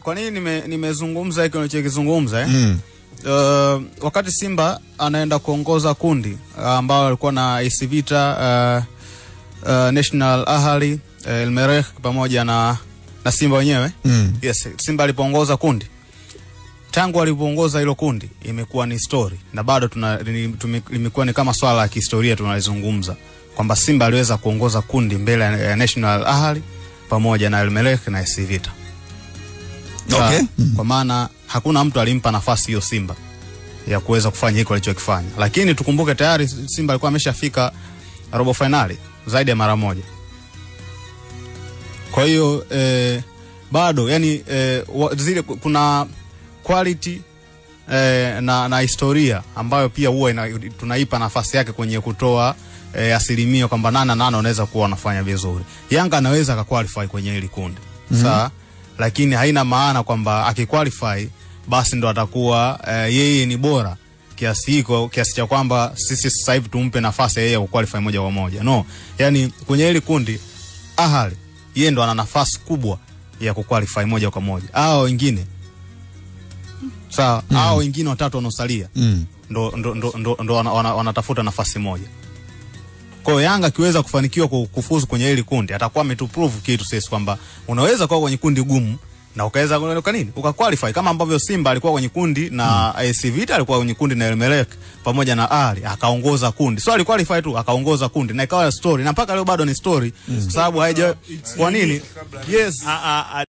Kwa nini nimezungumza hiki nilichokizungumza wakati Simba anaenda kuongoza kundi ambao alikuwa na AS Vita, National Ahli, El Merreikh pamoja na Simba wenyewe. Yes, Simba alipoongoza kundi, tangu alipoongoza hilo kundi imekuwa ni story na bado limekuwa ni kama swala la kihistoria tunalizungumza kwamba Simba aliweza kuongoza kundi mbele ya National Ahli pamoja na El Merreikh na AS Vita. Okay. Kwa maana hakuna mtu alimpa nafasi hiyo Simba ya kuweza kufanya hiko alichokifanya. Lakini tukumbuke tayari Simba alikuwa ameshafika robo finali zaidi ya mara moja. Kwa hiyo bado yani zile kuna quality na historia ambayo pia huwa tunaipa nafasi yake kwenye kutoa asilimia kwamba nana anaweza kuwa anafanya vizuri. Yanga anaweza kuqualify kwenye hili kundi. Sawa? Lakini haina maana kwamba akiqualify basi ndo atakuwa yeye ni bora kiasi cha kwamba sisi sasa hivi tumpe nafasi yeye kuqualify moja kwa moja. No, yani kwenye hili kundi Ahali yeye ndo ana nafasi kubwa ya kuqualify moja kwa moja. Hao wengine sawa, hao wengine watatu wanosalia ndo wanatafuta nafasi moja. Kwa hiyo Yanga kiweza kufanikiwa kufuzu kwenye hili kundi, atakuwa ametuprove kitu sisi kwamba unaweza kuwa kwenye kundi gumu na ukaweza ukaqualify kama ambavyo Simba alikuwa kwenye kundi na AS Vita alikuwa kwenye kundi na El Merreikh pamoja na Ahli akaongoza kundi. So aliqualify tu akaongoza kundi na ikawa story na mpaka leo bado ni story kwa sababu haija. Kwa nini? Yes.